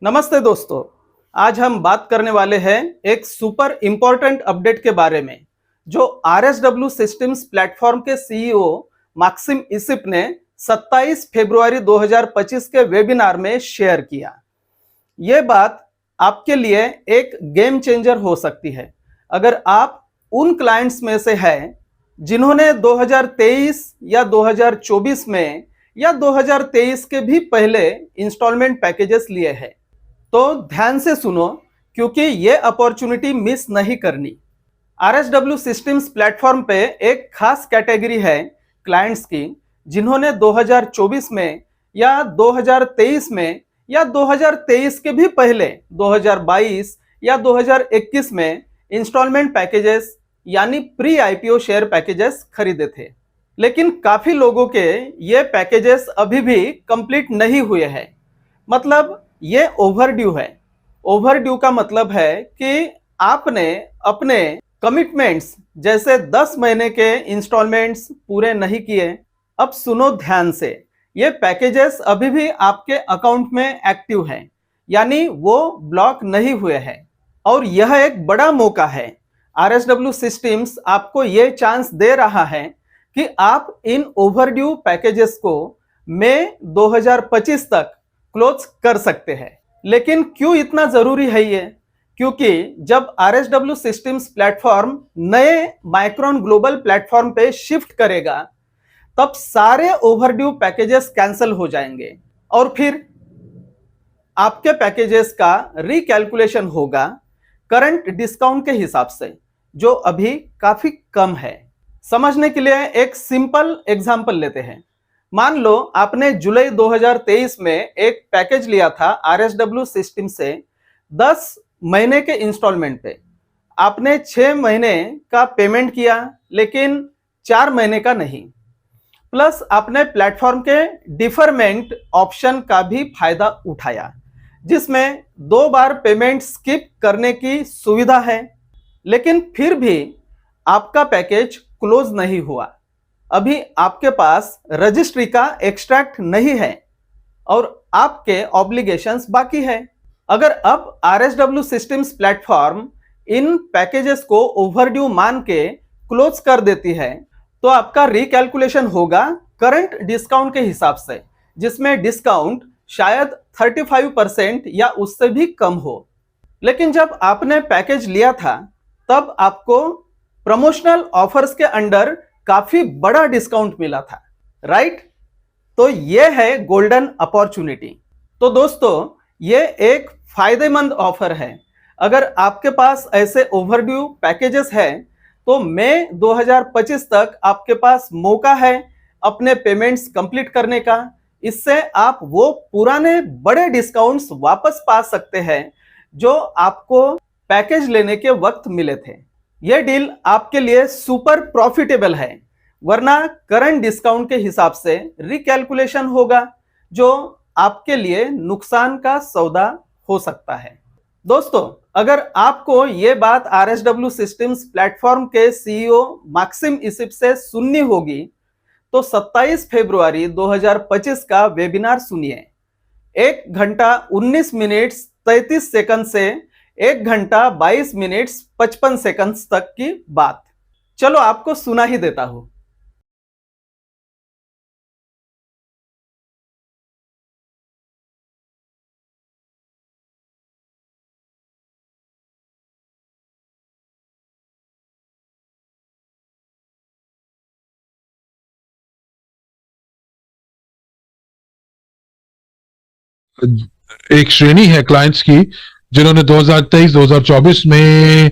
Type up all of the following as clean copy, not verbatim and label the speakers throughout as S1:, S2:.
S1: नमस्ते दोस्तों। आज हम बात करने वाले हैं एक सुपर इंपॉर्टेंट अपडेट के बारे में जो RSW सिस्टम्स प्लेटफॉर्म के सीईओ माक्सिम इसिप ने 27 फरवरी 2025 के वेबिनार में शेयर किया। यह बात आपके लिए एक गेम चेंजर हो सकती है अगर आप उन क्लाइंट्स में से हैं जिन्होंने 2023 या 2024 में या 2023 के भी पहले इंस्टॉलमेंट पैकेजेस लिए हैं। तो ध्यान से सुनो क्योंकि ये अपॉर्चुनिटी मिस नहीं करनी। RSW सिस्टम्स प्लेटफॉर्म पे एक खास कैटेगरी है क्लाइंट्स की जिन्होंने 2024 में या 2023 में या 2023 के भी पहले 2022 या 2021 में इंस्टॉलमेंट पैकेजेस यानी प्री आईपीओ शेयर पैकेजेस खरीदे थे, लेकिन काफी लोगों के ये पैकेजेस अभी भी कंप्लीट नहीं हुए हैं। मतलब ये ओवरड्यू है। ओवरड्यू का मतलब है कि आपने अपने कमिटमेंट्स जैसे 10 महीने के इंस्टॉलमेंट्स पूरे नहीं किए। अब सुनो ध्यान से, ये पैकेजेस अभी भी आपके अकाउंट में एक्टिव हैं, यानी वो ब्लॉक नहीं हुए हैं। और यह एक बड़ा मौका है। RSW सिस्टम्स आपको ये चांस दे रहा है कि आप इन ओवरड्यू पैकेजेस को मई 2025 तक क्लोज कर सकते हैं। लेकिन क्यों इतना जरूरी है ये? क्योंकि जब RSW सिस्टम्स प्लेटफॉर्म नए माइक्रोन ग्लोबल प्लेटफॉर्म पे शिफ्ट करेगा तब सारे ओवरड्यू पैकेजेस कैंसिल हो जाएंगे और फिर आपके पैकेजेस का रिकैलकुलेशन होगा करंट डिस्काउंट के हिसाब से, जो अभी काफी कम है। समझने के लिए एक सिंपल एग्जांपल लेते हैं। मान लो आपने जुलाई 2023 में एक पैकेज लिया था RSW सिस्टम से 10 महीने के इंस्टॉलमेंट पे। आपने 6 महीने का पेमेंट किया लेकिन 4 महीने का नहीं। प्लस आपने प्लेटफॉर्म के डिफरमेंट ऑप्शन का भी फायदा उठाया जिसमें 2 बार पेमेंट स्किप करने की सुविधा है। लेकिन फिर भी आपका पैकेज क्लोज नहीं हुआ। अभी आपके पास रजिस्ट्री का एक्सट्रैक्ट नहीं है और आपके ऑब्लिगेशंस बाकी है। अगर अब RSW सिस्टम्स प्लेटफॉर्म इन पैकेजेस को ओवरड्यू मान के क्लोज कर देती है तो आपका रिकैलकुलेशन होगा करंट डिस्काउंट के हिसाब से, जिसमें डिस्काउंट शायद 35% या उससे भी कम हो। लेकिन जब आपने पैकेज लिया था तब आपको प्रमोशनल ऑफर्स के अंडर काफी बड़ा डिस्काउंट मिला था, राइट? तो यह है गोल्डन अपॉर्चुनिटी। तो दोस्तों, यह एक फायदेमंद ऑफर है। अगर आपके पास ऐसे ओवरड्यू पैकेजेस हैं तो मई 2025 तक आपके पास मौका है अपने पेमेंट्स कंप्लीट करने का। इससे आप वो पुराने बड़े डिस्काउंट्स वापस पा सकते हैं जो आपको पैकेज लेने के वक्त मिले थे। यह डील आपके लिए सुपर प्रॉफिटेबल है, वरना करंट डिस्काउंट के हिसाब से रिकैलकुलेशन होगा जो आपके लिए नुकसान का सौदा हो सकता है। दोस्तों, अगर आपको यह बात RSW सिस्टम्स प्लेटफॉर्म के सीईओ माक्सिम इसिप से सुननी होगी तो 27 फरवरी 2025 का वेबिनार सुनिए। 1 घंटा 19 मिनट 33 सेकंड से 1 घंटा 22 मिनट 55 सेकंड तक की बात। चलो आपको सुना ही देता हूं।
S2: एक श्रेणी है क्लाइंट्स की जिन्होंने 2023-2024 में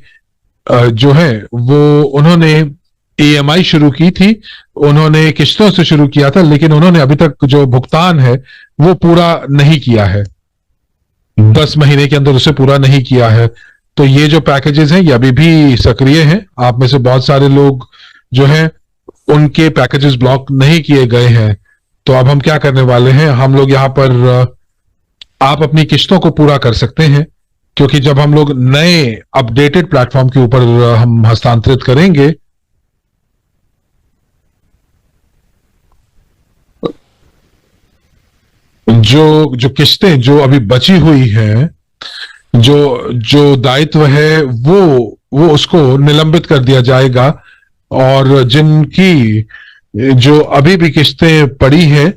S2: जो है वो उन्होंने EMI शुरू की थी, उन्होंने किस्तों से शुरू किया था, लेकिन उन्होंने अभी तक जो भुगतान है वो पूरा नहीं किया है, 10 महीने के अंदर उसे पूरा नहीं किया है। तो ये जो पैकेजेस हैं ये अभी भी सक्रिय हैं। आप में से बहुत सारे लोग जो हैं उनके पैकेजेस ब्लॉक नहीं किए गए हैं। तो अब हम क्या करने वाले हैं, हम लोग यहाँ पर आप अपनी किस्तों को पूरा कर सकते हैं, क्योंकि जब हम लोग नए अपडेटेड प्लेटफॉर्म के ऊपर हम हस्तांतरित करेंगे जो किस्तें जो अभी बची हुई है, जो जो दायित्व है वो उसको निलंबित कर दिया जाएगा। और जिनकी जो अभी भी किस्तें पड़ी है,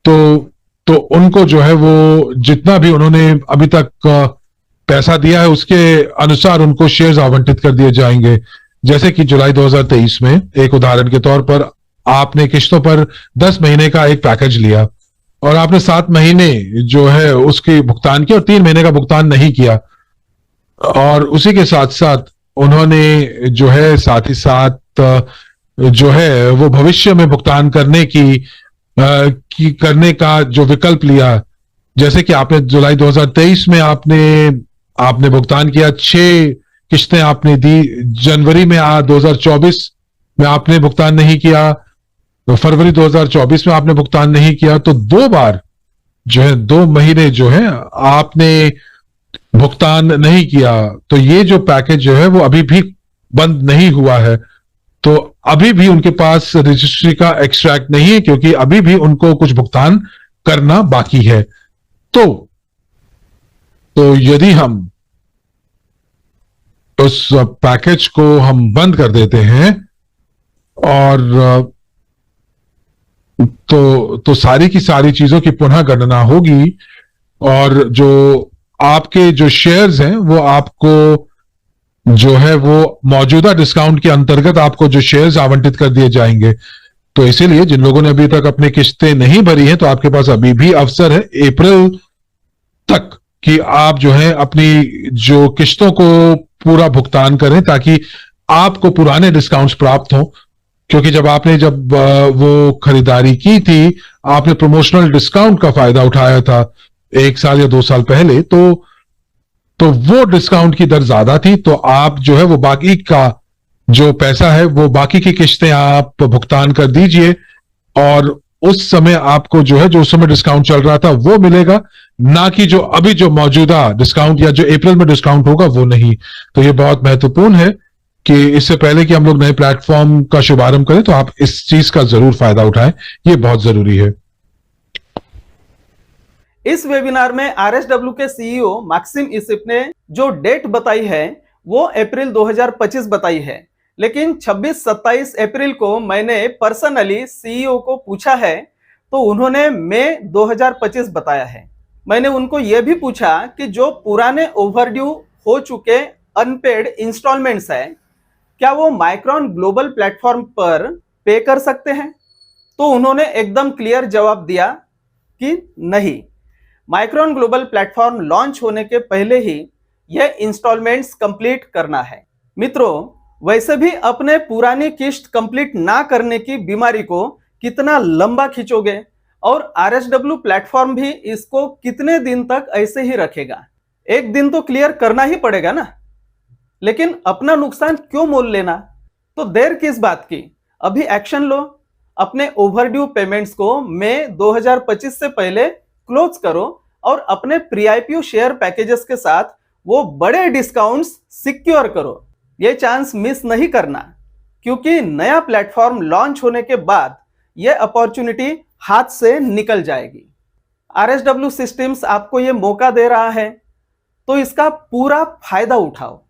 S2: तो तो उनको जो है वो जितना भी उन्होंने अभी तक पैसा दिया है उसके अनुसार उनको शेयर्स आवंटित कर दिए जाएंगे। जैसे कि जुलाई 2023 में एक उदाहरण के तौर पर आपने किस्तों पर 10 महीने का एक पैकेज लिया और आपने 7 महीने जो है उसके भुगतान किया और 3 महीने का भुगतान नहीं किया। और उसी के साथ साथ उन्होंने जो है साथ ही साथ जो है वो भविष्य में भुगतान करने का जो विकल्प लिया। जैसे कि आपने जुलाई 2023 में आपने भुगतान किया, 6 किस्तें आपने दी। जनवरी में 2024 में आपने भुगतान नहीं किया, तो फरवरी 2024 में आपने भुगतान नहीं किया, तो 2 बार जो है 2 महीने जो है आपने भुगतान नहीं किया। तो ये जो पैकेज जो है वो अभी भी बंद नहीं हुआ है। तो अभी भी उनके पास रजिस्ट्री का एक्सट्रैक्ट नहीं है, क्योंकि अभी भी उनको कुछ भुगतान करना बाकी है। तो यदि हम उस पैकेज को हम बंद कर देते हैं और तो सारी की सारी चीजों की पुनः गणना होगी और जो आपके जो शेयर्स हैं वो आपको जो है वो मौजूदा डिस्काउंट के अंतर्गत आपको जो शेयर्स आवंटित कर दिए जाएंगे। तो इसीलिए जिन लोगों ने अभी तक अपनी किस्तें नहीं भरी हैं, तो आपके पास अभी भी अवसर है अप्रैल तक कि आप जो है अपनी जो किस्तों को पूरा भुगतान करें, ताकि आपको पुराने डिस्काउंट्स प्राप्त हों। क्योंकि जब वो खरीदारी की थी, आपने प्रमोशनल डिस्काउंट का फायदा उठाया था 1 साल या 2 साल पहले, तो वो डिस्काउंट की दर ज्यादा थी। तो आप जो है वो बाकी का जो पैसा है वो बाकी की किस्तें आप भुगतान कर दीजिए और उस समय आपको जो है जो उस समय डिस्काउंट चल रहा था वो मिलेगा, ना कि जो अभी जो मौजूदा डिस्काउंट या जो अप्रैल में डिस्काउंट होगा वो नहीं। तो ये बहुत महत्वपूर्ण है कि इससे पहले कि हम लोग नए प्लेटफॉर्म का शुभारंभ करें तो आप इस चीज का जरूर फायदा उठाएं, ये बहुत जरूरी है।
S1: इस वेबिनार में आरएसडब्ल्यू के सीईओ मैक्सिम इसिप ने जो डेट बताई है वो अप्रैल 2025 बताई है, लेकिन 26-27 अप्रैल को मैंने पर्सनली सीईओ को पूछा है तो उन्होंने मई 2025 बताया है। मैंने उनको यह भी पूछा कि जो पुराने ओवरड्यू हो चुके अनपेड इंस्टॉलमेंट्स है, क्या वो माइक्रोन ग्लोबल प्लेटफॉर्म पर पे कर सकते हैं? तो उन्होंने एकदम क्लियर जवाब दिया कि नहीं, माइक्रोन ग्लोबल प्लेटफॉर्म लॉन्च होने के पहले ही यह इंस्टॉलमेंट्स कंप्लीट करना है। मित्रों, वैसे भी अपने पुरानी किस्त कंप्लीट ना करने की बीमारी को कितना लंबा खींचोगे और आरएसडब्ल्यू प्लेटफॉर्म भी इसको कितने दिन तक ऐसे ही रखेगा? एक दिन तो क्लियर करना ही पड़ेगा ना। लेकिन अपना नुकसान क्यों मोल लेना? तो देर किस बात की, अभी एक्शन लो। अपने ओवरड्यू पेमेंट्स को मई 2025 से पहले क्लोज करो और अपने प्री आईपीओ शेयर पैकेजेस के साथ वो बड़े डिस्काउंट्स सिक्योर करो। ये चांस मिस नहीं करना, क्योंकि नया प्लेटफॉर्म लॉन्च होने के बाद ये अपॉर्चुनिटी हाथ से निकल जाएगी। आरएसडब्ल्यू सिस्टम्स आपको ये मौका दे रहा है, तो इसका पूरा फायदा उठाओ।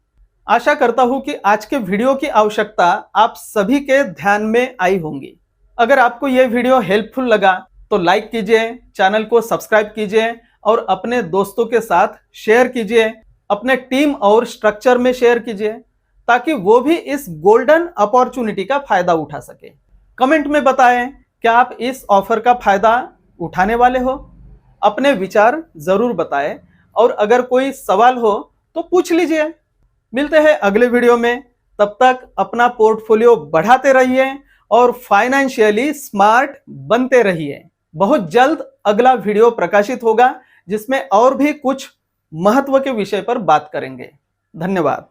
S1: आशा करता हूं कि आज के वीडियो की आवश्यकता आप सभी के ध्यान में आई होंगी। अगर आपको यह वीडियो हेल्पफुल लगा तो लाइक कीजिए, चैनल को सब्सक्राइब कीजिए और अपने दोस्तों के साथ शेयर कीजिए, अपने टीम और स्ट्रक्चर में शेयर कीजिए, ताकि वो भी इस गोल्डन अपॉर्चुनिटी का फायदा उठा सके। कमेंट में बताएं क्या आप इस ऑफर का फायदा उठाने वाले हो। अपने विचार जरूर बताएं और अगर कोई सवाल हो तो पूछ लीजिए। मिलते हैं अगले वीडियो में, तब तक अपना पोर्टफोलियो बढ़ाते रहिए और फाइनेंशियली स्मार्ट बनते रहिए। बहुत जल्द अगला वीडियो प्रकाशित होगा जिसमें और भी कुछ महत्व के विषय पर बात करेंगे। धन्यवाद।